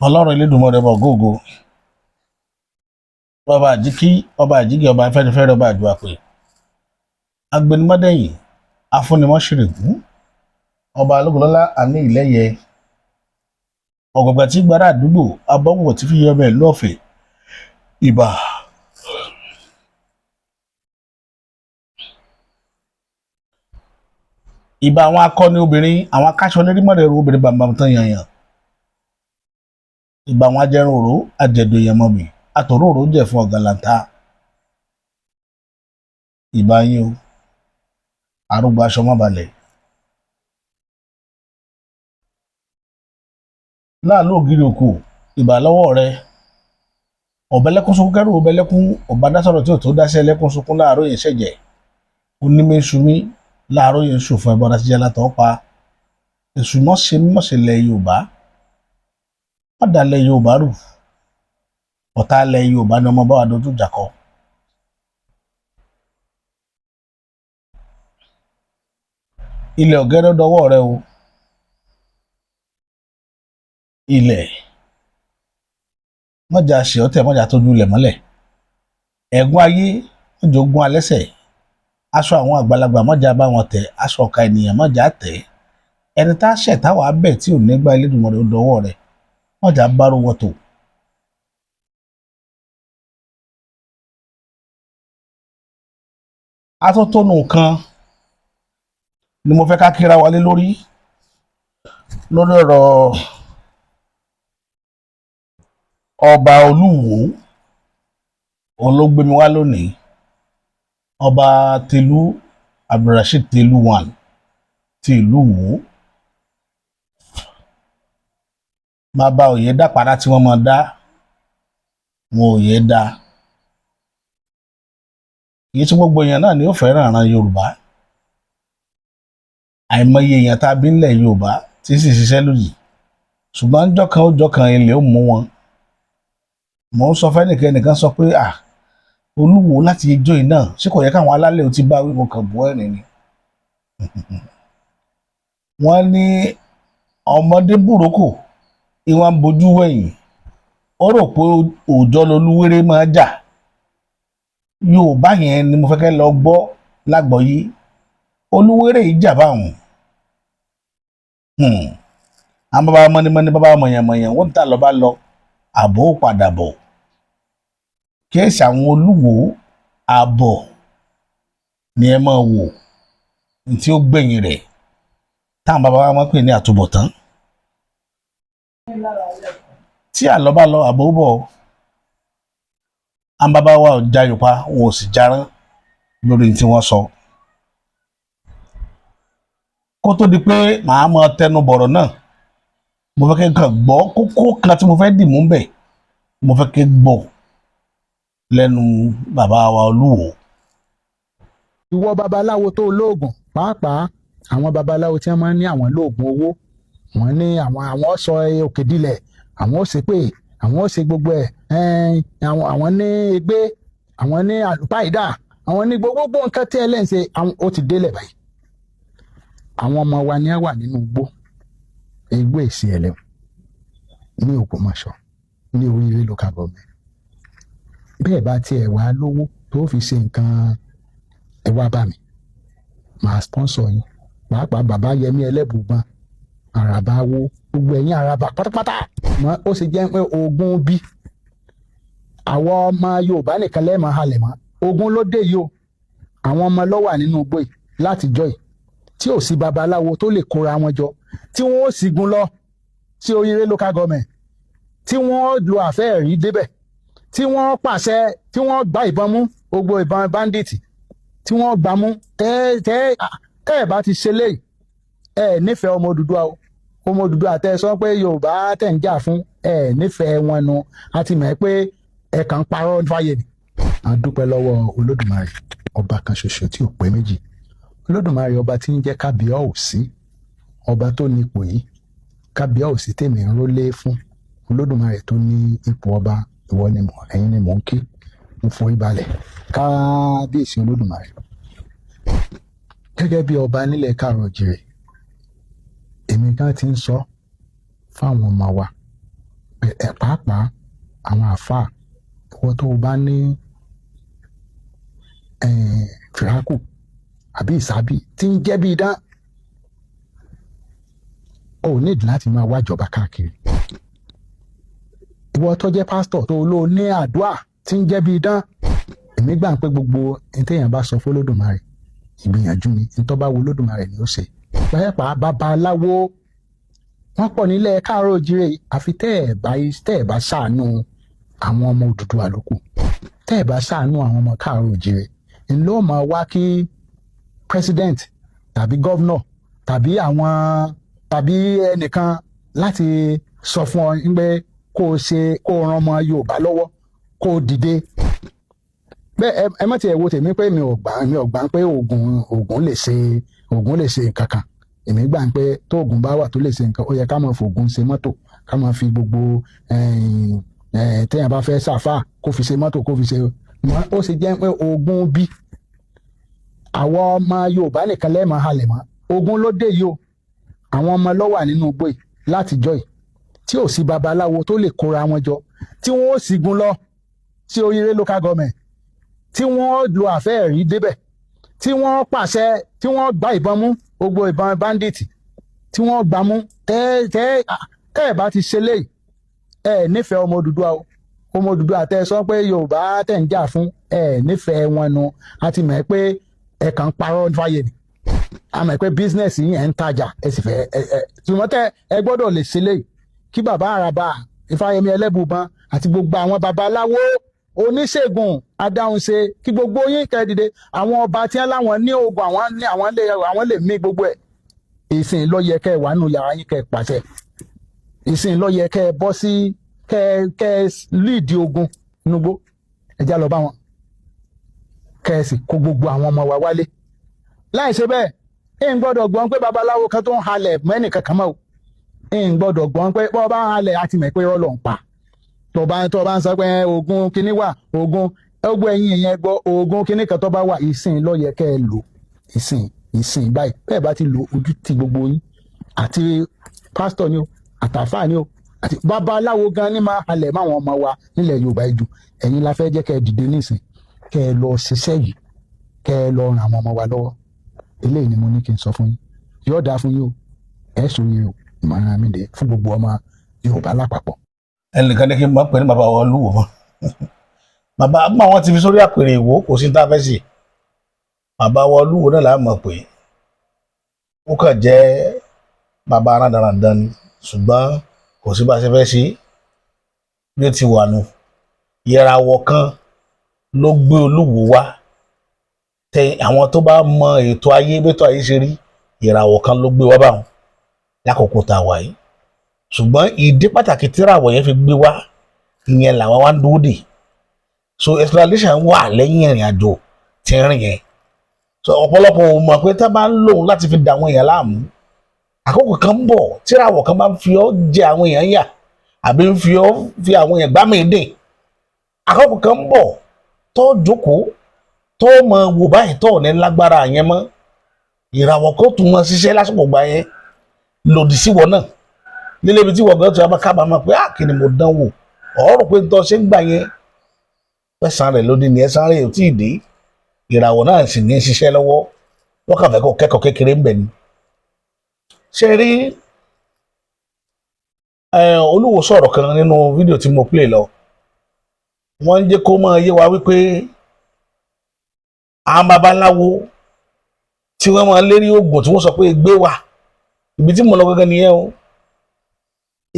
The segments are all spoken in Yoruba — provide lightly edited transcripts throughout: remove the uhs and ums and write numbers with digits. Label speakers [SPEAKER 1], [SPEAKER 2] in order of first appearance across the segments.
[SPEAKER 1] Ọlọ́run Elédùmarè bọ̀ gógó ọba àjíkí ọba àjíkí ọba afẹ́nifẹ́re ọba àjùwà pé agbẹnumọ́dẹ́yìn afúnimọ́ṣirègún ọba alógunlọ́lá àní ìlẹ́yẹ ọ̀gbọ̀gbà tí gbára àdúgbò abọ́gbọ̀ tí fi yọ ọbẹ̀ lọ́ọ̀fẹ́ ìbà. Ìbà àwọn akọni obìnrin àwọn akáṣọ lérímọ̀rẹ̀rù obìnrin bàbá tán yanyan. Ìbà àwọn ajẹrun òró àjẹdò ìyẹmọbì àtòrò òró jẹ fún ọ̀gàlàntà. Ìbà yín o arúgbó aṣọ má balẹ̀. Láàlú ògiri òkú ìbà lọ́wọ́ rẹ ọ̀bẹ̀lẹ́kún sunkún kẹ́rù ọ̀bẹ̀lẹ́kún ọ̀bá dásọ̀rọ̀ tí ò tó dáṣẹ́ ẹlẹ́kún sunkún láàárọ̀ yẹn ṣẹ̀jẹ̀ onímẹ̀sùmí láàárọ̀ yẹn ṣòfò ẹ̀bọ̀dá ti jẹ́ látọ̀ pa èṣù mọ̀ṣẹ̀lẹ̀ Yorùbá wọ́n dalẹ̀ Yorùbá rù ọ̀tá alẹ̀ Yorùbá ni ọmọ bá wà dojú ìjà kọ. Ilẹ̀ ọ̀gẹ́rẹ́ dọwọ́ rẹ o ilẹ̀ mọ́jà ṣe ọ̀tẹ̀ mọ́jà tójú ilẹ̀ mọ́lẹ̀ ẹ̀gún ayé mọ́jà ogun alẹ́sẹ̀ aṣọ àwọn àgbàlagbà mọ́jà bá wọn tẹ̀ aṣọ ọ̀ka ènìyàn mọ́jà tẹ̀ ẹni tá a ṣẹ̀ táwa bẹ̀ tí ò ní gbá Elédùmarè ó dọwọ́ rẹ̀ mọ́jà bárò wọn tó. Atótónu kan ni mo fẹ́ ká kíra wálé lórí ọ̀rọ̀ ọba Olúwo òun ló gbé mi wá lónìí ọba Tìlú Abdulrasheed Tìlú one ti ìlú Ìwó bàbá òye dá padà tí wọ́n máa dá wọn òye dá èyí tí gbogbo èèyàn náà ni ó fẹ́ràn àràn Yorùbá àìmọye èèyàn tá a bí nílẹ̀ Yorùbá tí sì ṣiṣẹ́ lòdì ṣùgbọ́n jọ́kan ilẹ̀ ó mú wọn mò ń sọ fẹ́nìkan sọ pé Olúwo láti ijó yìí náà ṣé kò yẹ káwọn alálẹ̀ ò ti bá wí mo kàn bọ́ ẹ̀rìn ni wọ́n ní ọmọdé bùrókò ìwọ̀n bojú wẹ̀yìn ó rò pé òòjọ́ lolúwéré máa jà Yorùbá yẹn ni mo fẹ́ kẹ́ lọ gbọ́ lágbọ́yé Olúwéré yìí jà báwọn àwọn bàbá mọ́nímọ́ní bàbá mọ̀yànmọ̀yàn wọ́n ń tà lọ́ba lọ àbò padà bọ̀ kéèsì àwọn Olúwo àbọ̀ ni ẹ máa wò tí ó gbẹ̀yìn rẹ̀ táwọn bàbá wa máa pè ní àtúbọ̀tán tí àlọ́ bá lọ àbò bọ̀ àwọn bàbá wa ò jayò pa wọn ò sì jarán lórí tí wọ́n sọ kó tó di pé màá máa tẹnu bọ̀rọ̀ náà mo fẹ́ kẹ́ kàn gbọ́ kókó kan tí mo fẹ́ dì mú bẹ̀ mo fẹ́ kẹ́ gbọ́ lẹ́nu bàbá wa Olúwo.
[SPEAKER 2] Ìwọ babaláwo tó lóògùn pàápàá àwọn babaláwo tí wọ́n máa ń ní àwọn lóògùn owó wọ́n ní àwọn sọ òkè dilẹ̀ àwọn ó ṣe pé àwọn ó ṣe gbogbo ẹ̀ àwọn ní egbé àwọn ní àlùpàìdà àwọn ní gbogbo nǹkan tí ẹlẹ́ǹsẹ̀ ó ti délẹ̀ báyìí àwọn ọmọ wa ni wà nínú igbó èsì ẹlẹ́wọ̀n ní Ògbómọ̀ṣọ́ ní Oríire local government bẹ́ẹ̀ bá tiẹ̀ wá lówó tó fi ṣe nǹkan ẹ wá bá mi màá sponsor yín pàápàá bàbá Yẹmí Ẹlẹ́bùúbọn Àràbà wo gbogbo ẹ̀yin Àràbà pátápátá ó sì jẹ́ pé ogun bí àwọn ọmọ Yorùbá nìkan lẹ́ẹ̀mọ́ halẹ̀ mọ́ ogun ló dé yìí o àwọn ọmọ ló wà nínú igbó yìí látijọ́ yìí tí ò sí babaláwo tó lè kóra wọn jọ tí wọ́n ó sígun lọ sí Oríire local government tí wọ́n lo àfẹ́ẹ̀rí débẹ̀ tí wọ́n pàṣẹ tí wọ́n gba ìbọn mú gbogbo ìbọn bandits tí wọ́n gbà mú tẹ́ ẹ̀ bá ti ṣe léyìí ẹ̀ nífẹ̀ẹ́ ọmọ Odùduwà o ọmọ Odùduwà tẹ́ ẹ sọ pé Yorùbá tẹ̀ ń jà fún ẹ̀ nífẹ̀ẹ́ wọn nu a ti mọ̀ pé ẹ̀ kàn ń parọ́ fáyé ni. a dúpẹ́ lọ́wọ́ Olódùmarè ọba kan ṣoṣo tí ò pé méjì Olódùmarè ọba tí ń jẹ́ kábíyọ̀ọ́sí ọba tó ní ipò yìí kábíyọ̀ọ́sí tèmi ń rólé fún Olódùmarè tó ní ipò ọba ìwọ ni ẹ̀yin ni mò ń kí mo forí balẹ̀ kábíyèsí Olódùmarè gẹ́gẹ́ bí ọba nílẹ̀ Káàárọ̀ Oòjíire èmi kan ti ń sọ fáwọn ọmọ wa pàápàá àwọn àáfàá ìwọ tó o bá ní fìràkù àbí ìsábì tí ń jẹ́ bí idán o ò nídìí láti máa wájọba káàkiri ìwọ tó jẹ́ pásítọ̀ tó lò ní àdúà tí ń jẹ́ bí idán èmi gbà pé gbogbo ntẹ̀yàn bá sọ fún Olódùmarè ìgbìyànjú ni ntọ́ bá wo Olódùmarè ni ó ṣe pàápàá babaláwo wọ́n pọ̀ nílẹ̀ káàárọ̀ oòjíire àfi tẹ́ ẹ̀ bá ṣàánú àwọn ọmọ Odùduwà lókù tẹ́ ẹ̀ bá ṣàánú àwọn ọmọ káàárọ̀ oòjíire ńlọ máa wá kí president tàbí governor tàbí ẹnìkan láti sọ fún ọ pé kó o ran ọmọ Yorùbá lọ́wọ́ kó o dìde bẹ́ẹ̀ ẹ má tiẹ̀ wo tèmi pé mi ò gbà pé oògùn lè ṣe nǹkan kan èmi gbà pé tó oògùn bá wà tó lè ṣe nǹkan ó yẹ ká máa fògùn ṣe mọ́tò ká máa fi gbogbo téèyàn bá fẹ́ ṣàfà kó fi ṣe mọ́tò kó fi ṣe ó sì jẹ́ pé oògùn bí àwọn ọmọ Yorùbá nìkan lẹ́ẹ̀mọ́ halẹ̀ mọ́ oògùn ló dé yìí o àwọn ọmọ ló wà nínú igbó yìí látijọ́ yìí tí ò sí babaláwo tó lè kóra wọn jọ tí wọ́n ó sígun lọ sí Oríire local government tí wọ́n lo àfẹ́ẹ̀rí débẹ̀ tí wọ́n pàṣẹ tí wọ́n gba ìbọn mú gbogbo ìbọn bandits tí wọ́n gbà mú tẹ́ ẹ̀ bá ti ṣe léyìí ẹ̀ nífẹ̀ẹ́ ọmọ Odùduwà o ọmọ Odùduwà tẹ́ sọ pé Yorùbá tẹ̀ ń jà fún ẹ̀ nífẹ̀ẹ́ wọn nu a ti mọ̀ pé ẹ̀ kàn ń parọ́ fáyé ni a mọ̀ pé business yìí ẹ̀ ń tajà ẹ̀ sì fẹ́ ṣùgbọ́n tẹ́ ẹ gbọ́dọ̀ lè ṣe léyìí kí bàbá Àràbà Ifáyẹmí Ẹlẹ́bùúbọn àti gbogbo àwọn babaláwo oníṣègùn adáhunṣe kí gbogbo yín kẹ́ dìde àwọn ọba tí wọn láwọn ní oògùn àwọn lè mí gbogbo ẹ̀ ìsìn ló yẹ kẹ́ wà nù yàrá yín kẹ́ pàṣẹ ìsìn ló yẹ kẹ́ bọ́ sí kẹ́ líìdì ogun nugbó ẹjá lọ bá wọn kẹ́ sì kó gbogbo àwọn ọmọ wa wálé láì ṣe bẹ́ẹ̀ ń gbọ́dọ̀ gbọ́n pé babaláwo kan tó ń halẹ̀ mẹ́nì kankan mọ́ ń gbọ́dọ̀ gbọ́n pé bọ́ bá ń halẹ̀ àti mọ̀ pé rọ́lọ́ ń pa tó bá ń sọ pé oògùn kíní wà oògùn ẹgbẹ́ ẹ̀yìn yẹn gbọ́ oògùn kíní kan tó bá wà ìsìn ló yẹ kẹ́ ẹ lò ìsìn báyìí bẹ́ẹ̀ bá ti lo ojú ti gbogbo yín àti pásítọ̀ ni o àtàfáà ni o àti babaláwo gan ni máa halẹ̀ máwọn ọmọ wa nílẹ̀ Yorùbá ìjù ẹ̀yin la fẹ́ jẹ́ kẹ́ ẹ dìde nísìn kẹ́ ẹ lọ ṣiṣẹ́ yìí kẹ́ ẹ lọ ran àwọn ọmọ wa lọ́wọ́ eléyìí ni mo ní kí n sọ fún yín yóò dáa fún yín o ẹ sọ yín o ìmọ̀ràn mi dé fún gbogbo ọmọ Yorùbá lápapọ̀.
[SPEAKER 1] ẹnìkan ní kí n máa pè ní bàbá wa Olúwo mọ́ bàbá àgbà wọn ti fi sórí àpèrè Ìwó kò sí ní tá a fẹ́ sí bàbá wa Olúwo náà là á mọ̀ pé ó kàn jẹ́ bàbá aráńdarandan ni ṣùgbọ́n kò sí bá a ṣe fẹ́ sí bí ó ti wà nù ìràwọ̀ kan ló gbé Olúwo wá tẹ àwọn tó bá mọ ètò ayé bẹ́tọ̀ ayé ṣe rí ìràwọ̀ kan ló gbé wá báwọn lákòókò tá a wà yìí ṣùgbọ́n ìdí pàtàkì tí ìràwọ̀ yẹn fi gbé wá ìyẹn làwọn wá ń dúró dè so explanation wà lẹ́yìn ìrìn àjò tí ń rìn yẹn so ọ̀pọ̀lọpọ̀ ò mọ̀ pé tá a bá ń lòun láti fi dà àwọn èèyàn láàmú àkókò kan ń bọ̀ tí ìràwọ̀ kan bá ń fi ọ́ jẹ àwọn èèyàn yà àbí ń fi ọ́ fi àwọn èèyàn gbá mèédè àkókò kan ń bọ̀ tó jókòó tó mọ wò báyìí tó ní lágbára yẹn mọ́ ìràwọ̀ kó tún mọ ṣiṣẹ́ lásìkò gbà yẹn lòdì sí wọn náà nílé ibi tí wọ́n gbọ́ tí wọ́n bá kábàámọ̀ pé kí ni mo dán wò ọ̀rọ̀ pé tó ṣe ń gbà yẹn ẹ̀san rẹ̀ lódì ní ẹ̀san rẹ̀ ò tí ì dé ìràwọ̀ náà sì ní ṣiṣẹ́ lọ́wọ́ wọ́n kàn fẹ́ kó kẹ́kọ̀ọ́ kékeré ń bẹ̀ ni. ṣe rí Olúwo sọ̀rọ̀ kan nínú fídíò tí mo play lọ wọ́n ń jẹ́ kó máa yé wa wípé àwọn babaláwo tí wọ́n máa lérí oògùn tí wọ́n sọ pé ègbé wà ibi tí mo lọ gẹ́gẹ́ nìyẹn o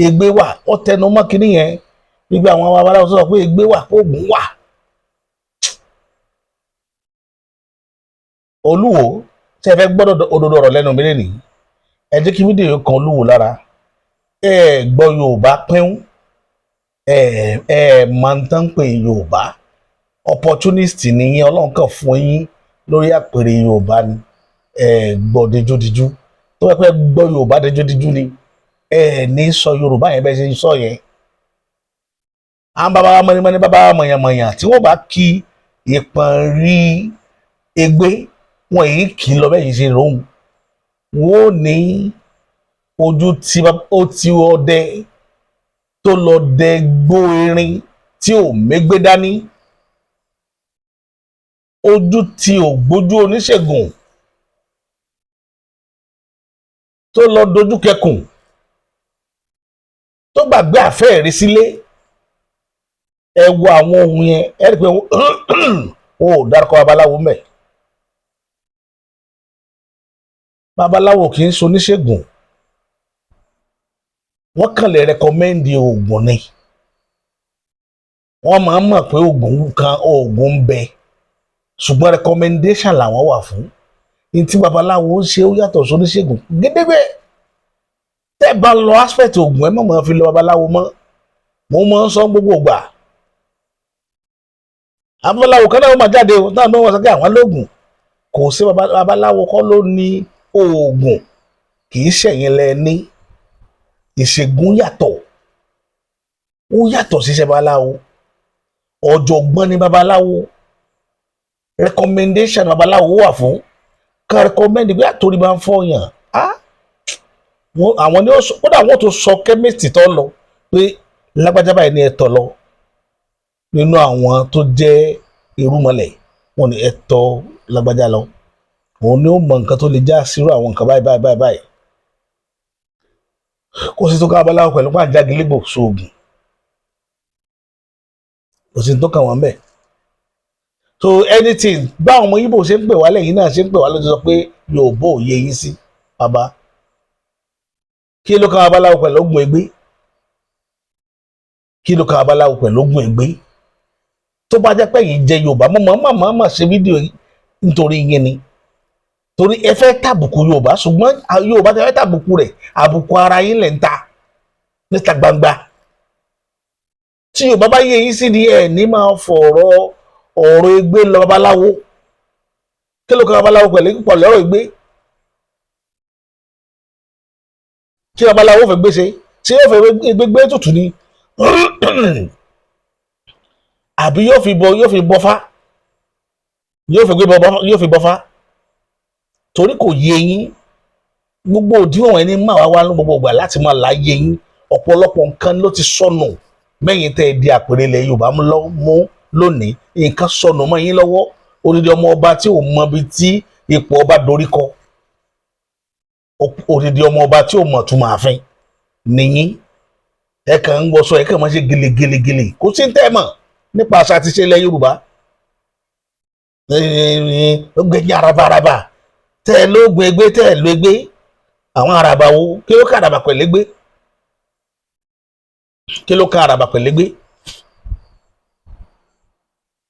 [SPEAKER 1] ègbé wà ó tẹnu mọ́ kinní yẹn gbígbé àwọn babaláwo sọ pé ègbé wà oògùn wà. Olúwo tí ẹ fẹ́ gbọ́dọ̀ òdodo ọ̀rọ̀ lẹ́nu mi lẹ́nìí ẹ jẹ́ kí fídíò kan Olúwo lára ẹ gbọ́ Yorùbá pín ẹ máa ń tán pé Yorùbá opportunist nìyẹn Ọlọ́run kàn fún yín lórí àpèrè Yorùbá ni ẹ gbọ́ dejúdejú tó yẹ pé gbọ́ Yorùbá dejúdejú ni ẹ ní sọ Yorùbá yẹn bẹ́ẹ̀ ṣe sọ yẹn àwọn bàbá mọ̀nìmọ̀nì bàbá mọ̀yàmọ̀yà tí wọ́n bá kí ìpọ̀n rí egbé wọn èyí kì í lọ bẹ́ẹ̀ yìí ṣe rohùn wọn ò ní ojú tí ó ti ọdẹ tó lọ dẹgbó erin tí ò mégbé dání, ojú tí ò gbójú oníṣègùn, tó lọ dojú kẹkùn, tó gbàgbé àfẹ́ẹ̀rí sílé. Ẹ wo àwọn ohun yẹn, ẹ rí i pé wọn ò dárúkọ babaláwo mẹ́. Babaláwo kì í ṣe oníṣègùn, wọ́n kàn lè rẹkọmẹ́ndì oògùn ni. Wọ́n máa ń mọ̀ pé oògùn ń bẹ, ṣùgbọ́n recommendation làwọn wà fún. Ní tí babaláwo ń ṣe ó yàtọ̀ sí oníṣègùn gédégbé. Tẹ́ bá lọ aspect oògùn ẹ má máa fi lọ babaláwo mọ́. Mo máa ń sọ gbogbo ìgbà. Babaláwo kan náà máa jáde o, náà wọ́n sọ pé àwọn lóògùn. Kò sí babaláwo kọ́ ló ní oògùn, kì í ṣẹ̀yìn lẹ ní. Ìṣègùn yàtọ̀, ó yàtọ̀ sí iṣẹ́ babaláwo. Ọ̀jọ̀gbọ́n ni babaláwo. Recommendation babaláwo wà fún. Ká recommend bí àtòrí bá ń fọyàn. Àwọn ni ó sọ, kódà wọ́n tó sọ chemist tó lọ pé lágbájá báyìí ni ẹ tọ̀ lọ. Nínú àwọn tó jẹ́ irúmọlẹ̀, wọ́n ní ẹ tọ̀ lágbájá lọ. Òun ni ó mọ nǹkan tó lè já sírú àwọn nǹkan báyìí. Kò sí tó ká babaláwo pẹ̀lú pàjágìlígbò sóògùn. Kò sí tó kàn wọ́n bẹ́ẹ̀. So anything báwọn ọmọ Ìgbò ṣe ń pè wá lẹ́yìn náà ṣe ń pè wá lójú sọ pé Yorùbá ò yé yín sí bàbá. Kí ló kan babaláwo pẹ̀lú oògùn ègbé? Kí ló kan babaláwo pẹ̀lú oògùn ègbé? Tó bá jẹ́ pé yìí jẹ́ Yorùbá, mọ̀ ṣe fídíò nítorí yín ni. Torí ẹ fẹ́ tàbùkù Yorùbá, ṣùgbọ́n Yorùbá tẹ fẹ́ tàbùkù rẹ̀, àbùkù ara yín lẹ̀ ń ta níta gbangba. Tí Yorùbá bá yé yín sí ni ẹ̀ ní máa fọ̀rọ̀ ọ̀rọ̀ ègbé lọ babaláwo. Kí ló kan babaláwo pẹ̀lú ọ̀rọ̀ ègbé? Kí babaláwo fẹ́ gbé ṣe? Ṣé yóò fẹ́ gbé tutù ni? Àbí yóò fi bọ́fá? Yóò fi bọ́fá? Torí kò yé yín. Gbogbo òdiwọ̀n ẹni máa wá ní gbogbo ìgbà láti máa láyé yín. Ọ̀pọ̀lọpọ̀ nǹkan ló ti sọnù mẹ́yìn tẹ́ ẹ di àpèrè ilẹ̀ Yorùbá mú lónìí. Nǹkan sọnù mọ́ yín lọ́wọ́. Odidi ọmọ ọba tí ò mọ ibi tí ipò ọba dorí kọ. Odidi ọmọ ọba tí ò mọ̀ tún máa fín nìyí. Ẹ kàn ń wọṣọ, ẹ kàn máa ṣe gèlè. Kò sí tẹ́ ẹ mọ̀ nípa àṣà àti ìṣe ilẹ̀ Yorùbá. Ó gbẹ̀yìn arabaraba. Tẹ́ ẹ lóògùn ègbé, tẹ́ ẹ lo ègbé. Àwọn àràbà wo? Kí ló ká àràbà pẹ̀lú ègbé? Kí ló ká àràbà pẹ̀lú ègbé?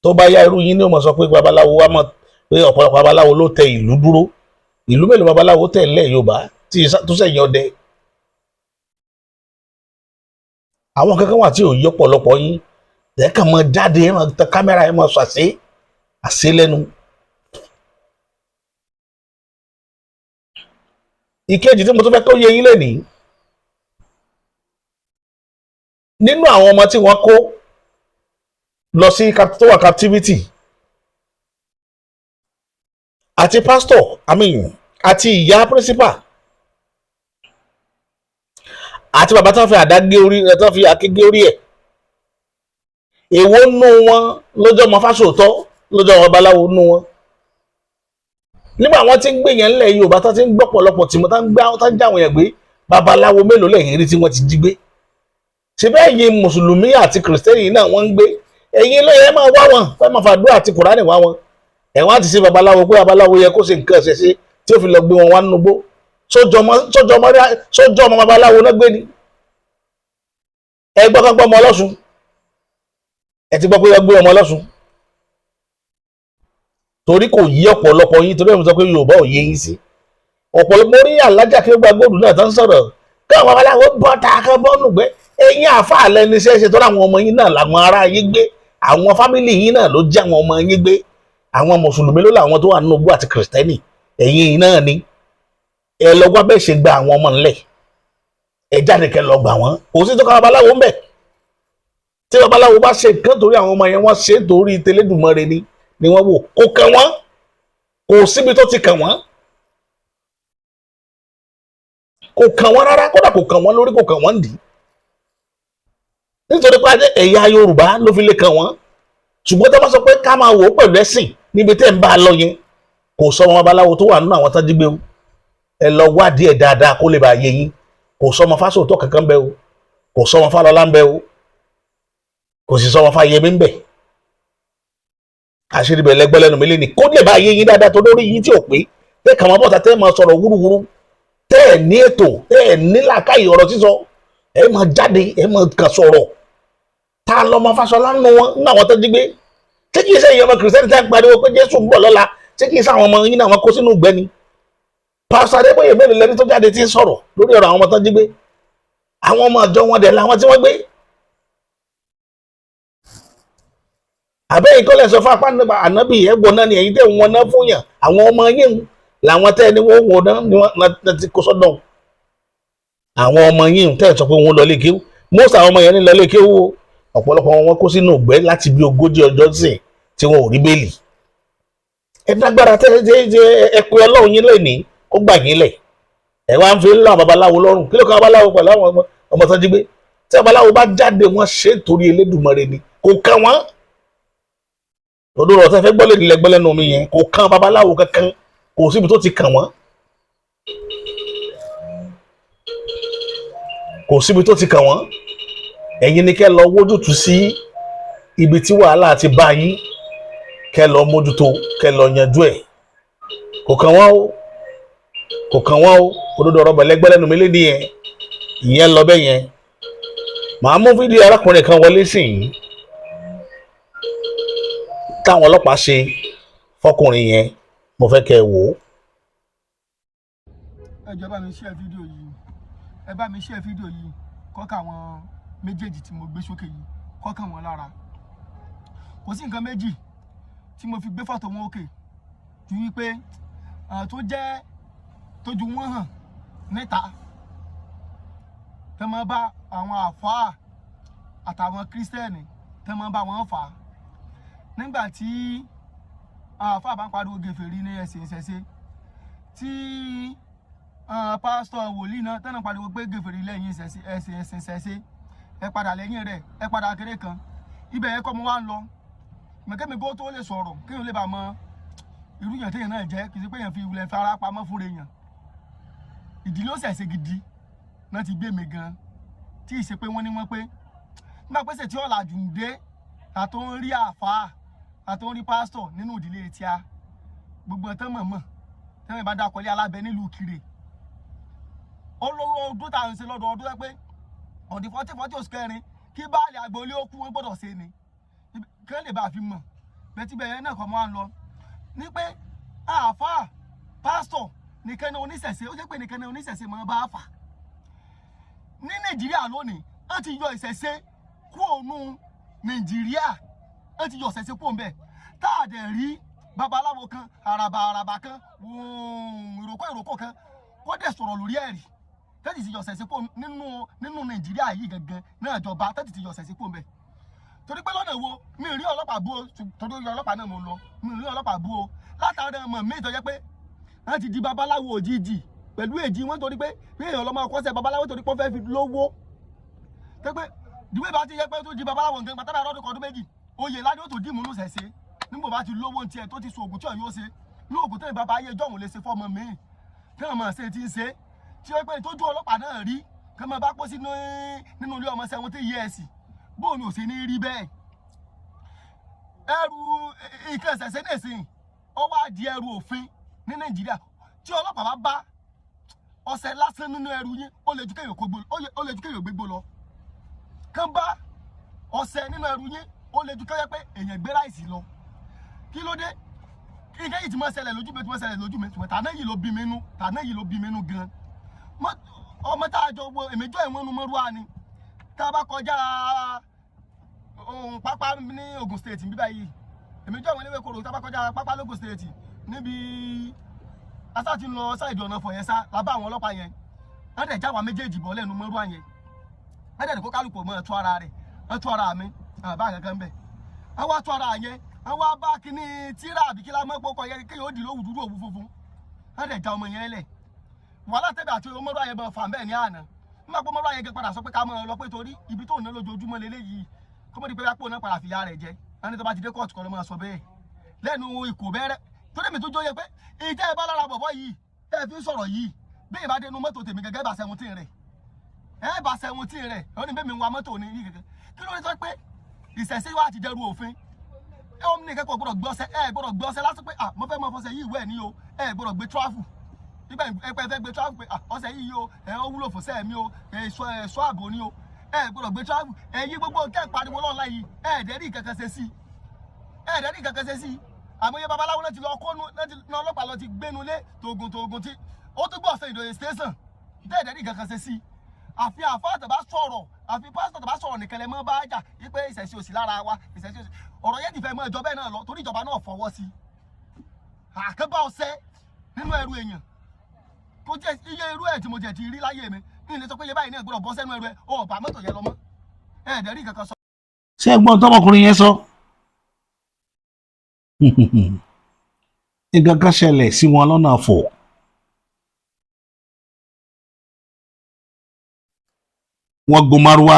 [SPEAKER 1] Tó bá yá irú yín ni ó mọ̀ sọ pé babaláwo wá mọ̀ pé ọ̀pọ̀lọpọ̀ babaláwo ló tẹ ìlú dúró. Ìlú mélòó babaláwo tẹ̀ ńlẹ̀ Yorùbá tí tó sẹ̀yìn ọdẹ? Àwọn kankan wà tí ò yí ọ̀pọ̀lọpọ̀ yín. Ẹ kàn mọ jáde, ẹ máa tẹ kámẹ́rà, ẹ máa sọ àṣẹ lẹ́nu. Ìkejì tí mo tún fẹ́ kó yé yín lénìí. Nínú àwọn ọmọ tí wọ́n kó lọ sí tó wà captivity, àti pastor àti ìyá principal àti bàbá tó fi àdá gé orí rẹ̀, tó fi àké gé orí ẹ̀. Èwo nú wọn lọ́jọ́ ọmọ fásòótọ́, lọ́jọ́ ọmọ babaláwo nú wọn? Nígbà wọn ti ń gbé yẹn ńlẹ̀ Yorùbá tó ti ń gbọ́ pọ̀lọpọ̀ tí mo tá ń jáwọn yẹn gbé, babaláwo mélòó lẹ́yìn rí tí wọ́n ti jí gbé? Ṣé bẹ́ẹ̀ yín mùsùlùmí àti kìrìsìtẹ́nì náà wọ́n ń gbé? Ẹ̀yin ló yẹ máa wá wọn, fẹ́ máa fàdúrà àti Kùránì wá wọn. Ẹ̀wọ̀n àti sí babaláwo pé babaláwo yẹ kó ṣe nǹkan ṣẹṣẹ tí ó fi lọ gbé wọn wá nínú igbó. Sójọ́ ọmọ babaláwo náà gbé ni? Ẹ gbọ́ kán gbọ́ ọmọ Ọlọ́ṣun. Ẹ ti gbọ́ pé wọ́n gbé ọmọ Ọlọ́ṣun. Torí kò yí ọ̀pọ̀lọpọ̀ yín, torí ẹ̀mí sọ pé Yorùbá ò yé yín sí. Ọ̀pọ̀lọpọ̀ orí Alájà kí ó gba góòlù náà tán sọ̀rọ̀. Káwọn babaláwo bọ́ ta kán bọ́ọ̀nù gbé. Ẹ̀yin àáfàá lẹni ṣẹ́ṣe tó láwọn ọmọ yín náà làwọn ará yín gbé. Àwọn fámìlì yín náà ló jẹ́ àwọn ọmọ yín gbé. Àwọn mùsùlùmí ló làwọn tó wà nínú igbó àti kìrìsìtẹ́nì. Ẹ̀yin náà ni. Ẹ lọ wá bẹ́ẹ̀ ṣe gba àwọn ọmọ ńlẹ̀. Ẹ jáde kẹ́ lọ gbà wọ́n. Kò sí tó ká babaláwo ń bẹ̀. Tí babaláwo bá ṣe nǹkan torí àwọn ọmọ yẹn, wọ́n ṣe torí tẹlẹ́dùmarè ni wọ́n wò. Kò kàn wọ́n. Kò síbi tó ti kàn wọ́n. Kò kàn wọ́n rárá, kódà kò kàn wọ́n lórí, kò kàn wọ́n dì. nítorí pé ẹ̀yà Yorùbá ló fi lè kàn wọ́n ṣùgbọ́n tó bá sọ pé ká máa wò ó pẹ̀lú ẹ̀sìn níbi tẹ́ ń bá a lọ yẹn kò sọ ọmọ babaláwo tó wà nínú àwọn tó jí gbé o ẹ lọ wádìí ẹ̀ dáadáa kó lè bàa yé yín kò sọ ọmọ Fásòótọ́ kankan bẹ́ o kò sọ ọmọ Fálọlá ń bẹ́ o kò sì sọ ọmọ Fáyẹmí ń bẹ́ àṣírí bẹ̀ lẹ́gbẹ́ lẹ́nu mi lé ní kó lè bàa yé yín dáadáa tó lórí yín tí ò pé tẹ́ kàn máa bọ́ta tẹ́ máa sọ̀rọ̀ wúruwúru tẹ́ ẹ̀ ní ètò tẹ́ ẹ̀ ní làákàyè ọ̀rọ̀ sísọ ẹ̀ máa jáde ẹ̀ máa kàn sọ̀rọ̀ ta lọmọ Fáṣọlá nínú wọn nínú àwọn tó jí gbé ṣé kìí ṣe ìyọmọ kìrìsìtẹ́nì tá ń pariwo pé Jésù ń bọ̀ lọ́la ṣé kìí ṣe àwọn ọmọ yín náà wọn kó sínú ìgbẹ́ ni Pásítọ̀ Adébóyè mélòó lẹni tó jáde tí ń sọ̀rọ̀ lórí ọ̀rọ̀ àwọn ọmọ tó jí gbé àwọn ọmọ àjọ wọn dẹ̀ làwọn tí wọ́n gbé àbẹ́yìn kọ́lẹ̀ sọ fún apá ànábì ẹ̀gbọ́n náà ni ẹ̀yin tẹ̀ wọn náà fún yàn àwọn ọmọ yín làwọn tẹ́ ni wọ́n wò náà ni wọ́n ti kó sọ́dọ̀ àwọn ọmọ yín tẹ́ sọ pé wọ́n lọ lé kéwú most àwọn ọmọ yẹn ní lọ lé kéwú ọ̀pọ̀lọpọ̀ wọn kó sínú ìgbẹ́ láti bí 40 ọjọ́ sìn tí wọn ò rí bẹ́ẹ̀lì ẹ dágbára tẹ́ ẹ pé Ọlọ́run yín lè ní kó gbà yín lẹ̀ ẹ wá ń fi lọ babaláwo lọ́rùn kí ló kàn babaláwo pẹ̀lú àwọn ọmọ tó jí gbé tí babaláwo bá jáde wọn ṣe torí Elédùmarè ni kò kàn wọ́n lọ́dún ọ̀tẹ́ fẹ́ gbọ́ lẹ́nu lẹ́gbẹ́ lẹ́nu mi yẹn kò kàn babaláwo kankan kò síbi tó ti kàn wọ́n kò síbi tó ti kàn wọ́n ẹ̀yin ni kẹ́ lọ wójútùú sí ibi tí wàhálà ti bá yín kẹ́ lọ mójútó kẹ́ lọ yanjú ẹ̀ kò kàn wọ́n o kò kàn wọ́n o òdodo ọ̀rọ̀ bẹ̀lẹ́gbẹ́ lẹ́nu mi lédi yẹn ìyẹn lọ bẹ́ẹ̀ yẹn màá mú fídíò arákùnrin kan wọlé sí yìí táwọn ọlọ́pàá ṣe fọkùnrin yẹn mo fẹ́ kẹ́ ẹ wò ó.
[SPEAKER 3] ẹ jọ̀ọ́ bá mi share fídíò yìí ẹ bá mi share fídíò yìí kọ́ka àwọn méjèèjì tí mo gbé sókè yìí kọ́ka wọn lára kò sí nǹkan méjì tí mo fi gbé fọ́tò wọn òkè ju wípé tó jẹ́ tójú wọn hàn níta tẹ́ máa bá àwọn àfáà àtàwọn kírísítẹ́nì tẹ́ máa bá wọn fà á nígbà tí àfáà bá ń pariwo gèfèrí ní ẹ̀sìn ìṣẹ̀ṣe tí pásítọ̀ wòlíì náà tẹ́nà pariwo pé gèfèrí lẹ́yìn ẹ̀sìn ìṣẹ̀ṣe ẹ padà lẹ́yìn rẹ̀ ẹ padà kéré kan ibẹ̀ ẹ kọ́ mo wá ń lọ mẹ̀kẹ́mi kó tó lè sọ̀rọ̀ kéèyàn lè bá mọ irú yàn téèyàn náà jẹ́ kì í ṣe pé èèyàn fi ìwúlẹ̀ fara pamọ́ fúnra èèyàn ìdílé ó ṣẹ̀ṣẹ̀ gidi náà ti gbé mi gan tí ì ṣe pé wọ́n ní wọ́n pé nígbà pèsè tí ọ̀làjú ń dé àtó ń rí àfáà àtó ń rí pásítọ̀ nínú ìdílé tíá gbogbo ẹ̀tọ́ mọ̀mọ́ tẹ́wọ̀n ìbá dákọ̀lé alábẹ́ nílùú Kire olówó ọdún tá à ń ṣe lọ́dọ̀ ọdún pé ọ̀dì 40 oṣù kẹrin kí báàlì agboolé ó kú wọn gbọ́dọ̀ ṣe ni kí wọ́n lè bá a fi mọ̀ bẹ́tí bẹ́ẹ̀ náà kọ́ mọ́ à ń lọ ní pé àáfàá pásítọ̀ nìkan ní oníṣẹ̀ṣe ó jẹ́ pé nìkan ní oníṣẹ̀ṣe máa bá a fà ní Nàìjíríà lónìí wọ́n ti yọ ìṣẹ̀ṣe kúrò nù Nàìjíríà wọ́n ti yọ ìṣẹ̀ṣe kúrò ń bẹ̀ tá a dẹ̀ rí babaláwo kan àràbà kan ìrókò kan kó dẹ̀ sọ̀rọ̀ lórí ẹ̀rí tẹ́tì ti yọ ìṣẹ̀ṣe kúrò nínú Nàìjíríà yìí gangan náà jọba tẹ́tì ti yọ ìṣẹ̀ṣe kúrò ń bẹ̀ torí pé lọ́nà wo mi rí ọlọ́pàá bú o torí ọlọ́pàá náà mo lọ mi rí ọlọ́pàá bú o látàrí ọmọ mi tó jẹ́ pé wọ́n ti di babaláwo òjijì pẹ̀lú èjì wọn torí pé bí èèyàn lọ́mọ ọkọ̀ ṣe babaláwo torí pé wọ́n fẹ́ fi lówó tó pé ìdíwé bá ti yẹ pé tó di babaláwo nǹkan pàtàkì àrọ́dún kan ọdún méjì oyè ládé ó tó dì múnú ṣẹ̀ṣẹ̀ nígbà bá ti lówó ní tiẹ̀ tó ti so ògùn tí ọ̀yọ́ ṣe ní ògùn tó ní bàbá ayé jọ̀hún lè ṣe fọ́mọ mi tí wọ́n mọ̀ ṣe ti ń ṣe tí ó pé tójú ọlọ́pàá náà rí kí wọ́n bá pọ̀ sí nínú ilé ọmọ sẹ́wọ́n tí yẹ ẹ̀ sì bóun ni ò sí ní rí bẹ́ẹ̀ ẹrù nǹkan ṣẹ̀ṣẹ̀ náà sìn ó wá di ẹrù òfin ní Nàìjíríà tí ọlọ́pàá bá bá ọṣẹ lásán nínú ẹrù yín ó lè ju kéèyàn gbégbó lọ kán bá ọṣẹ nínú ẹrù yín ó lè ju kéèyàn pé èèyàn gbé ráìsì lọ kí ló dé nǹkan yìí ti máa ṣẹlẹ̀ lójú mi ṣùgbọ́n tàná yìí ló bí mi nú gan ọmọ tá a jọ wo èmẹjọ ìwọ̀n nu mọ́rúwá ni tá a bá kọjá pápá ní Ogun State níbí yìí èmi jọ àwọn eléwé koro tá bá kọjá pápá l'Ogun State níbi asá ti ń lọ sáìdì ọ̀nà fọ̀ yẹn sá lábá àwọn ọlọ́pàá yẹn wọ́n dẹ̀ já wa méjèèjì bọ́ lẹ́nu mọ́rú àyẹn wọ́n dẹ̀ kó kálukú mọ́ ẹ̀tú ara rẹ̀ ẹ̀tú ara mi àbá kankan bẹ̀ wọ́n wá tú ara yẹn wọ́n wá bá kíní tíra àbí kílá mọ́ pọ́kọ yẹn kéèyàn ó dì lówù dúdú òwú funfun wọ́n dẹ̀ já ọmọ yẹn lẹ̀ wàhálà tẹ́bẹ̀ àti mọ́rú àyẹn bọ̀ fà bẹ́ẹ̀ ní àná nígbà pé ọmọlúwa yẹn gẹ padà sọ pé ká mọ̀ lọ pé torí ibi tó ń ná lójoojúmọ́ lélẹ́yìí kó mọ̀ di pé lápò náà padà fìyà rẹ̀ jẹ ẹni tó bá ti dé kóòtù kan ló máa sọ bẹ́ẹ̀ lẹ́nu ìkò bẹ́rẹ́ tó dé mi tó jóye pé ìjẹ́ ẹ bá lára bọ̀bọ̀ yìí ẹ fi ń sọ̀rọ̀ yìí bí ìbá dénú mọ́tò tèmi gẹ́gẹ́ bá 17 rẹ̀ ẹ bá 17 rẹ̀ ó ní bẹ́ẹ̀ mi ń wa mọ́tò ní yìí gẹ́gẹ́ kí ló dé sọ pé ìṣẹ̀ṣe wa ti dẹrù òfin ẹ ó ní kẹ́kọ̀ọ́ gbọ́dọ̀ gbọ́sẹ̀ lásán pé mo fẹ́ mọ fọṣẹ yìí wẹ̀ ní o ẹ gbọ́dọ̀ gbé tráfù nígbà ẹgbẹ́ fẹ́ gbé tráfù pé ọṣẹ yìí o ẹ ó wúlò fún sẹ́ẹ̀ mi o ẹ̀ṣọ́ ààbò ni o ẹ gbọ́dọ̀ gbé tráfù ẹ̀yin gbogbo kẹ́ pariwo lọ́la yìí ẹ̀ẹ́dẹ́rì kankan ṣe sí àmọye babaláwo náà ti lọ kónú náà ọlọ́pàá lọ ti gbénu lé tògùn tí ó tún gbọ́ ọ̀sẹ̀ ìdòye station ẹ̀ẹ́dẹ́rì kankan ṣe sí àfi àfáà tàbá sọ̀rọ̀ àfi pásítọ̀ tàbá sọ̀rọ̀ nìkan lẹ mọ́ bá jà wípé ìṣẹ̀ṣe òsì lára wa ìṣẹ̀ṣe òsì ọ̀rọ̀ yẹn ti fẹ́ mọ́ ẹjọ́ bẹ́ẹ̀ náà lọ torí ìjọba náà fọwọ́ sí àkẹ́bá ọ̀sẹ̀ nínú ẹrù èèyàn kó jẹ́ iye irú ẹ̀ tí mo jẹ̀ ti rí láyé mi ní ilé sọ pé iye báyìí ní ẹ̀gbọ́dọ̀ bọ́ sẹ́nu ẹrù ẹ̀ ọ̀ bá mọ́tò yẹn lọ mọ́ ẹ̀ẹ́dẹ́rì kankan sọ.
[SPEAKER 1] ṣé ẹ̀gbọ́n tọmọkùnrin yẹn sọ nǹkan kan ṣẹlẹ̀ sí wọn lọ́nà àfọ̀ wọ́n gun márúwá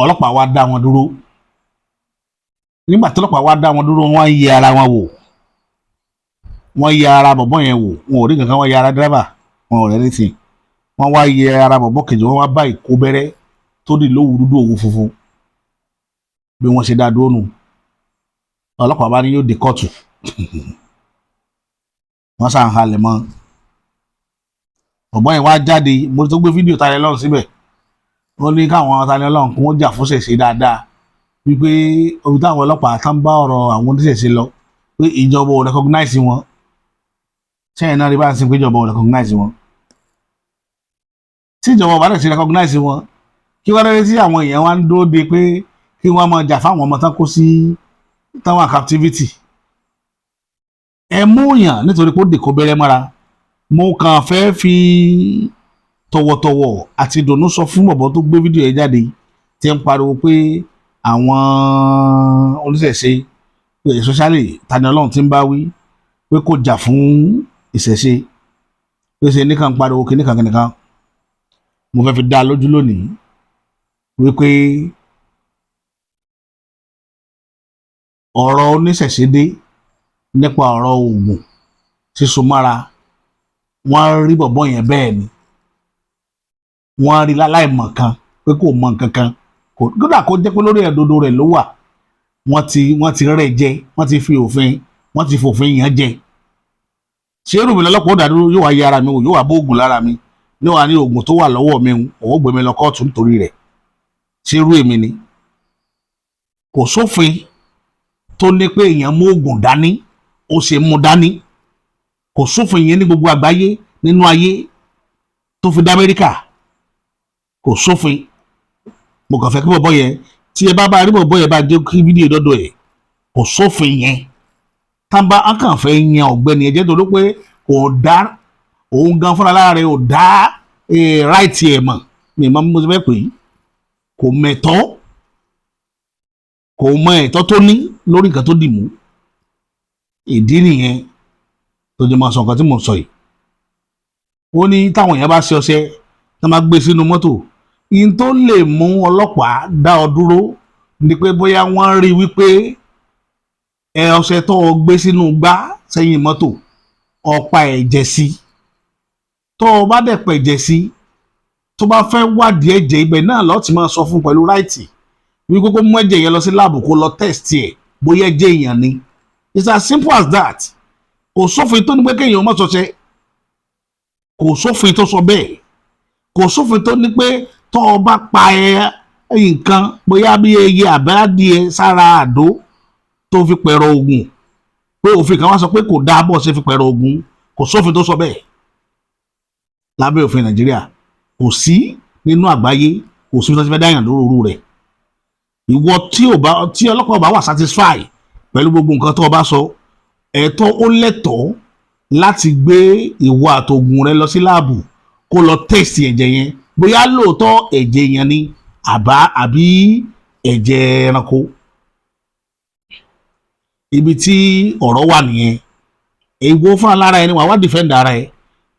[SPEAKER 1] ọlọ́pàá wá dá wọn dúró nígbà tí ọlọ́pàá wá dá wọn dúró wọ́n yẹ ara wọn wò wọ́n yẹ ara bọ̀bọ́ yẹn wò wọn ò rí kankan wọ́n yẹ ara dírẹ́bà wọn ò rẹ́ létí wọ́n wá yẹ ara bọ̀bọ́ kejì wọ́n wá bá ìkó bẹ́rẹ́ tó dì lówù dúdú òwú funfun bí wọ́n ṣe dá dúró nù ọlọ́pàá bá ní yóò dé kóòtù wọ́n sàn halẹ̀ mọ́ bọ̀bọ́ yẹn wá jáde mo tó gbé fídíò Tani Olohun síbẹ̀ ó ní káwọn Tani Olohun kún ó jà fún ṣẹ̀ṣẹ̀ dáadáa wípé omi táwọn ọlọ́pàá tán bá ọ̀rọ̀ àwọn oníṣẹ̀ṣe lọ pé ìjọba ò recognize wọn sẹ́yìn náà rí bá ń sin pé ìjọba ò recognize wọn tí ìjọba ò bá dẹ̀ ti recognize wọn kí wọ́n rẹ́rẹ́ tí àwọn èèyàn wá ń dúró de pé kí wọ́n máa jà fáwọn ọmọ tán kó sí táwọn captivity ẹ mú yàn nítorí pé ó dè kó bẹ̀rẹ̀ mọ́ra mo kàn fẹ́ fi tọ̀wọ̀tọ̀wọ̀ àti ìdùnnú sọ fún bọ̀bọ̀ tó gbé fídíò yẹn jáde tí ń pariwo pé àwọn oníṣẹ̀ṣe especially Tani Olohun tí ń bá wí pé kò jà fún ìṣẹ̀ṣe pé ṣe nìkan pariwo kìnìkan mo fẹ́ fi dá a lójú lónìí wípé ọ̀rọ̀ oníṣẹ̀ṣe dé nípa ọ̀rọ̀ oògùn sísun mára wọ́n rí bọ̀bọ́ yẹn bẹ́ẹ̀ ni wọ́n rí láláìmọ̀ kan pé kò mọ nǹkan kan kódà kó jẹ́ pé lórí ẹ̀dọ́dọ̀ rẹ̀ ló wà wọ́n ti rẹ̀ jẹ wọ́n ti fòfin yàn jẹ ṣé rúmi lọ́lọ́pàá ó dàdúró yóò wá yẹ ara mi wò yóò wá bó oògùn lára mi yóò wá ní oògùn tó wà lọ́wọ́ mi òun gbé mi lọ kóòtù nítorí rẹ̀ ṣé irú èmi ni kò sófin tó ní pé èèyàn mú oògùn dání ó ṣe mú dání kò sófin yẹn ní gbogbo àgbáyé nínú ayé tó fi dá Amẹ́ríkà kò sófin mo kàn fẹ́ kí bọ̀bọ̀ yẹn tí ẹ bá rí bọ̀bọ̀ yẹn bá dé kí fídíò dọ́dọ̀ ẹ̀ kò sófin yẹn tábà kàn fẹ́ yan ọ̀gbẹ́ni ẹ̀jẹ̀ tó ló pé kò dá òun gan fúnra lára rẹ̀ ò dá ráìtì ẹ̀ mọ̀ ní ìmọ̀ mo ti fẹ́ pè é kò mẹ̀tọ́ kò mọ ẹ̀tọ́ tó ní lórí nǹkan tó dì mú ìdí nìyẹn tó jẹ́ máa sọ nǹkan tí mo sọ yìí ó ní táwọn èèyàn bá ṣe ọṣẹ tá máa gbé sínú mọ́tò yìí tó lè mú ọlọ́pàá dá ọ dúró ni pé bóyá wọ́n rí wípé ọṣẹ tó o gbé sínú gbá sẹ́yìn mọ́tò ọ̀pá ẹ̀jẹ̀ sí tó o bá dẹ̀ pẹ̀jẹ̀ sí tó bá fẹ́ wádìí ẹ̀jẹ̀ ibẹ̀ náà lọ́ọ́ ti máa sọ fún pẹ̀lú ráìtì wí kókó mú ẹ̀jẹ̀ yẹn lọ sí láàbù kó lọ test ẹ̀ bóyá ẹ̀jẹ̀ èèyàn ni it's as simple as that kò sófin tó ní pé kéèyàn má ṣọṣẹ kò sófin tó sọ bẹ́ẹ̀ kò sófin tó ní pé tó o bá pa nǹkan bóyá bí ẹyẹ àbẹ́rádìẹ sára àdó tó fi pẹ̀rọ oògùn pé òfin kan wá sọ pé kò dáa bọ́ ṣe fi pẹ̀rọ oògùn kò sófin tó sọ bẹ́ẹ̀ lábẹ́ òfin Nàìjíríà kò sí nínú àgbáyé kò sí tó ti fẹ́ dáyàn lórúurú rẹ̀ ìwọ tí ọlọ́pàá bá wà satisfy pẹ̀lú gbogbo nǹkan tó o bá sọ ẹ̀tọ́ ó lẹ́tọ̀ọ́ láti gbé ìwọ àtògùn rẹ lọ sí láàbù kó lọ test ẹ̀jẹ̀ yẹn bóyá lóòótọ́ ẹ̀jẹ̀ yẹn ni àbí ẹ̀jẹ̀ ẹranko ibi tí ọ̀rọ̀ wà nìyẹn ìwọ fúnra lára ẹni wà wá defend ara ẹ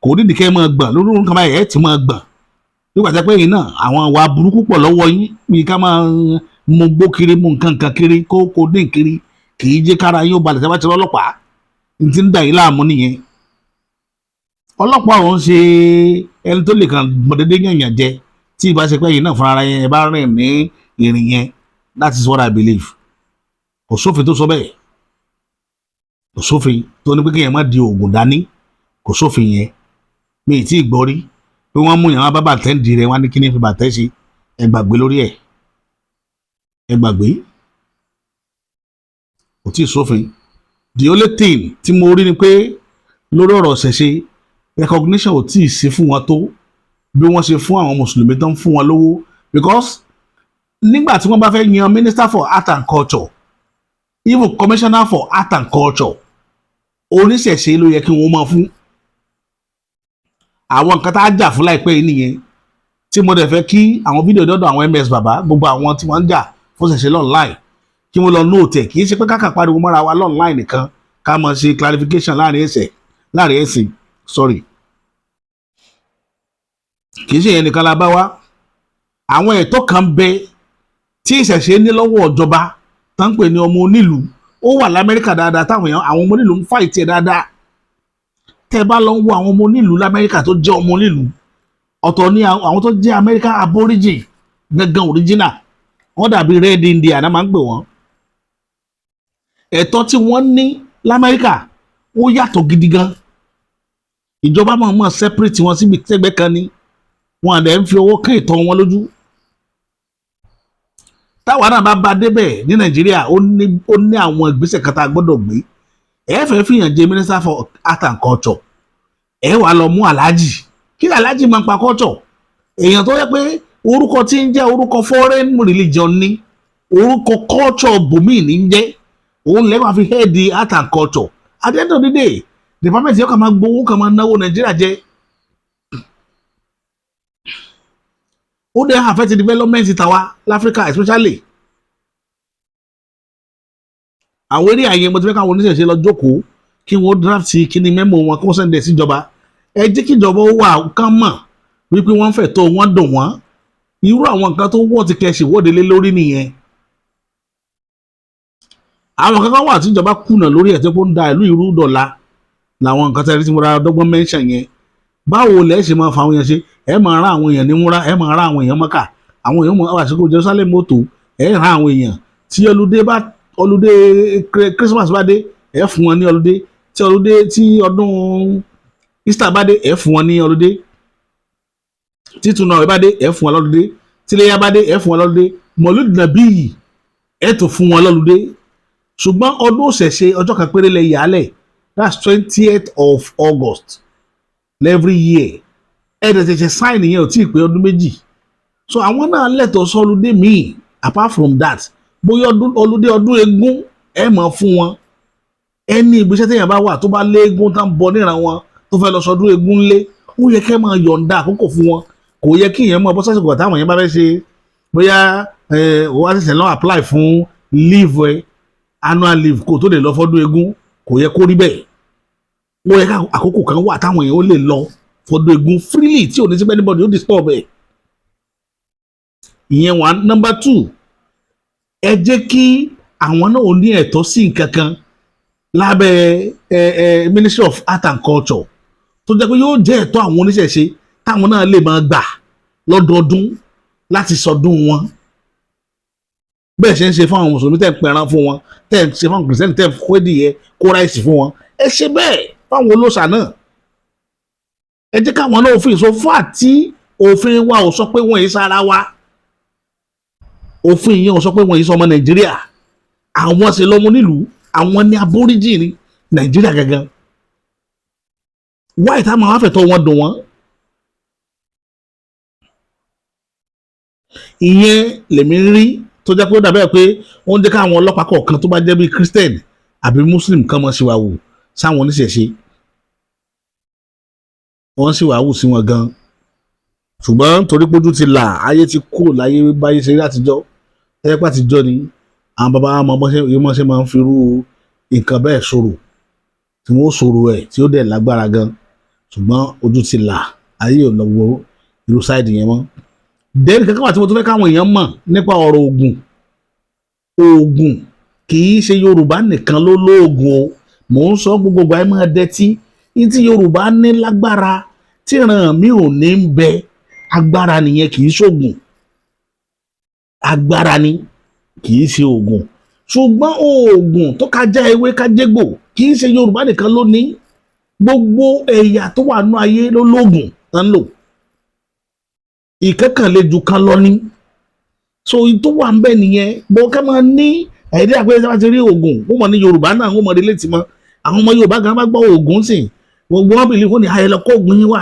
[SPEAKER 1] kò nídìí kẹ́ ẹ máa gbọ̀n lórí nǹkan báyìí ẹ̀ ti máa gbọ̀n nígbà tí pé yìí náà àwọn àwa burúkú pọ̀ lọ́wọ́ yín bí ká máa mú gbó kiri mú nǹkan kan kiri kó dín kiri kì í jẹ́ kára yín ó balẹ̀ tí wọ́n ti rọ́ ọlọ́pàá ní ti ń dà yín láàmú nìyẹn ọlọ́pàá ọ̀hún ṣe ẹni tó lè kàn gbọ̀dẹ́dẹ́ yànyàn jẹ tí ìbá ṣe pé yìí náà fúnra ara yẹn ẹ bá rìn ní ìrìn yẹn that is what I believe kò sófin tó sọ bẹ́ẹ̀ kò sófin tó ní pé kéèyàn má di oògùn dání kò sófin yẹn mi ì tí ì gbọ́ rí pé wọ́n mú yàn wá bá bàtẹ́ ń di rẹ̀ wá ní kíní fi bàtẹ́ ṣe ẹ gbàgbé lórí ẹ̀ ẹ gbàgbé kò tí ì sófin the only thing tí mo rí ni pé lórí ọ̀rọ̀ ṣẹ̀ṣe recognition ò tí ì sí fún wọn tó bí wọ́n ṣe fún àwọn mùsùlùmí tó ń fún wọn lówó because nígbà tí wọ́n bá fẹ́ yan minister for art and culture even commissioner for art and culture oníṣẹ̀ṣe ló yẹ kí wọ́n máa fún àwọn nǹkan tá a jà fún láìpẹ́ yìí nìyẹn tí mo dẹ̀ fẹ́ kí àwọn fídíò dọ́dọ̀ àwọn ms bàbá gbogbo àwọn tí wọ́n ń jà fún ṣẹ̀ṣe online kí wọ́n lọ nóòtì ẹ̀ kì í ṣe pé káàkà pariwo mọ́ra wa online nìkan ká mọ̀ ṣe clarification láàrin ẹ̀sìn sorry kì í ṣe yẹn nìkan la bá wá àwọn ẹ̀tọ́ kan bẹ tí ìṣẹ̀ṣe ní lọ́wọ́ ìjọba tá ń pè ní ọmọ onílùú ó wà lamẹ́ríkà dáadáa táwọn èèyàn àwọn ọmọ onílùú ń fáìtì ẹ̀ dáadáa tẹ́ bá lọ ń wo àwọn ọmọ onílùú lamẹ́ríkà tó jẹ́ ọmọ onílùú ọ̀tọ̀ ní àwọn tó jẹ́ America aborigine gangan original wọ́n dàbí red India náà máa ń pè wọ́n ẹ̀tọ́ tí wọ́n ní lamẹ́ríkà ó yàtọ̀ gidi gan ìjọba mọ̀ separate wọn síbi tẹ́gbẹ́ kan ní wọn àdẹ̀ ń fi owó kán ìtọ́ wọn lójú táwa náà bá débẹ̀ ní Nàìjíríà ó ní àwọn ìgbésẹ̀ kan tá a gbọ́dọ̀ gbé ẹ fẹ́ fìyàn jẹ minister for art and culture ẹ wà lọ mú aláàjì kí ni aláàjì máa ń pa culture èèyàn tó yẹ pé orúkọ tí ń jẹ́ orúkọ foreign religion ní orúkọ culture bòmíì ní ń jẹ́ òun lẹ́gbàá fi head art and culture at the end of the day department yóò kàn máa gbowó kàn máa náwó Nàìjíríà jẹ ó dẹ̀ affect development tàwa láfíríkà especially àwọn eré àyè mo ti fẹ́ káwọn oníṣẹ̀ṣe lọ jókòó kí wọ́n draft kíní mẹ́mọ̀ wọn kó sẹ́ndẹ̀ síjọba ẹ jẹ́ kí ìjọba ó wà kán mọ̀ wípé wọ́n fẹ́ tó wọ́n dùn wọ́n irú àwọn nǹkan tó wọ́n ti kẹ́sì wọ́de lé lórí nìyẹn àwọn kankan wà tí ìjọba kùnà lórí ẹ̀ tó kó ń da ìlú ìrú dọ̀la làwọn nǹkan tẹ́lẹ̀ tí mo ra dọ́gbọ́n mention yẹn báwo lẹ́ ṣe máa fa àwọn èèyàn ṣe ẹ máa rán àwọn èèyàn ní múra ẹ máa rán àwọn èèyàn mọ́kà àwọn èèyàn mọ̀ àṣekò Jerusalem mọ́tò ẹ rán àwọn èèyàn tí ọlùdé Christmas bá dé ẹ fún wọn ní ọlùdé tí ọdún Easter bá dé ẹ fún wọn ní ọlùdé títúnà ẹ bá dé ẹ fún wọn lọ́lùdé tíléyà bá dé ẹ fún wọn lọ́lùdé Mọ̀lúdì Nàbí ẹ tó fún wọn lọ́lùdé ṣùgbọ́n ọdún òṣèṣe ọjọ́ kan péré lẹ yàálẹ̀ that's 20th of August every year ẹ̀ẹ́dẹ̀ ṣẹ̀ṣẹ̀ sign yẹn ò tí ì pé ọdún méjì so àwọn náà lẹ́tọ̀ọ́ sọ́lùdé míì apart from that bóyá ọlùdé ọdún eégún ẹ máa fún wọn ẹni ìgbésẹ̀ téèyàn bá wà tó bá lé eégún tá ń bọ níran wọn tó fẹ́ lọ sọdún eégún lé ó yẹ kẹ́ máa yọ̀ǹda àkókò fún wọn kò yẹ kí ìyẹn mọ bọ́ sásìkò àtàwọn yẹn bá fẹ́ ṣe bóyá wọ́n á ṣẹ̀ṣẹ̀ lọ́wọ́ apply fún leave annual leave kó tó lè lọ fọ́dún eégún kò yẹ kó rí bẹ́ẹ̀ ó yẹ ká àkókò kan wà táwọn yẹn ó lè lọ fọ́dún eégún freely tí ò ní sí pé anybody ó disturb ẹ̀ ìyẹn one. Number 2 ẹ jẹ́ kí àwọn náà ò ní ẹ̀tọ́ sí nǹkan kan lábẹ́ Ministry of Art and Culture tó jẹ́ pé yóò jẹ́ ẹ̀tọ́ àwọn oníṣẹ̀ṣe táwọn náà lè máa gbà lọ́dọọdún láti sọdún wọn bẹ́ẹ̀ ṣe ń ṣe fún àwọn mùsùlùmí tẹ̀ ń pẹran fún wọn tẹ̀ ń ṣe fún àwọn kìrìsìtẹ́nì tẹ̀ ń kó ẹ̀dìyẹ kó ráìsì fún wọn ẹ ṣe bẹ́ẹ̀ fáwọn olóṣà náà ẹ jẹ́ káwọn náà òfin ìṣó fún àti òfin wa ò sọ pé wọ́n yìí sára wa òfin yẹn ò sọ pé wọ́n yìí sọmọ Nàìjíríà àwọn ṣe lọ́mọ nílùú àwọn ní aborigine Nàìjíríà gangan wáyé táwọn àwọn afẹ́tọ́ wọn dùn wọ́n ìyẹn lèmi rí tó jẹ́ pé ó dàbẹ́ pé wọ́n jẹ́ káwọn ọlọ́pàá kọ̀ọ̀kan tó bá jẹ́ bí Christian àbí Muslim kan mọ̀ sí wa wò sáwọn oníṣẹ̀ṣe wọ́n sì wà wù sí wọn gan ṣùgbọ́n torí pójú ti là ayé ti kúrò láyé báyé ṣe rí àtijọ́ ẹ̀yẹ́pẹ́ àtijọ́ ni àwọn bàbá ọmọ bọ́n ṣe máa ń firú nǹkan bẹ́ẹ̀ sọ̀rọ̀ tí wọ́n sọ̀rọ̀ ẹ̀ tí ó dẹ̀ lágbára gan ṣùgbọ́n ojú ti là ayé ò lọ wo irú sáìdì yẹn mọ́. dẹ́rì kankan wà tí mo tún fẹ́ káwọn èèyàn mọ̀ nípa ọ̀rọ̀ oògùn kì í ṣe Yorùbá nìkan ló lóògùn o mò ń sọ gbogbo ẹ máa dẹtí ní tí Yorùbá ní lágbára tí ìran mi ò ní ń bẹ agbára nìyẹn kì í ṣoògùn agbára ni kì í ṣe oògùn ṣùgbọ́n oògùn tó kájá ewé kájégbò kì í ṣe Yorùbá nìkan ló ní gbogbo ẹ̀yà tó wà nú ayé ló lóògùn tán lò ìkẹ́kànlejò kan lọ ní so tó wà ń bẹ nìyẹn bọ́ ká máa ní ẹ̀dí àpẹẹrẹ tí wọ́n ti rí oògùn ó mọ̀ ní Yorùbá náà ó mọ̀ ní létí mọ́ àwọn ọmọ Yorùbá gan bá gbọ́ oògùn sìn gbogbo wọn bìlí fún ní ayẹlẹ kó oògùn yín wà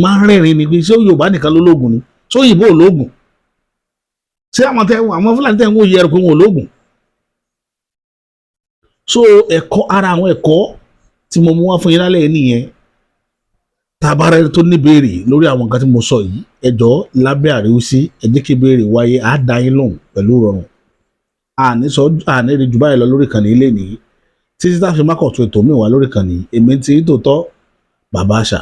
[SPEAKER 1] máa ń rẹ́rìn ni pé ṣé Yorùbá nìkan ló lóògùn ni ṣé òyìnbó ò lóògùn ṣé àwọn Fúlàní tẹ̀ ń wò yẹ ẹ̀rọ pé wọn ò lóògùn so ẹ̀kọ́ ara àwọn ẹ̀kọ́ tí mo mú wá fún yín lálẹ́ nìyẹn tabara tó ní béèrè lórí àwọn nǹkan tí mo sọ yìí ẹ jọ̀ọ́ lábẹ́ àríwísí ẹ jẹ́ kí béèrè wáyé á dá yín lóhùn pẹ̀lú rọrùn àní rí jù báyìí lọ lórí ìkànnì ilé nìyí títí tá a fi mákọ̀tún ètò mi wá lórí ìkànnì èmi ti tòótọ́ bàbá àṣà.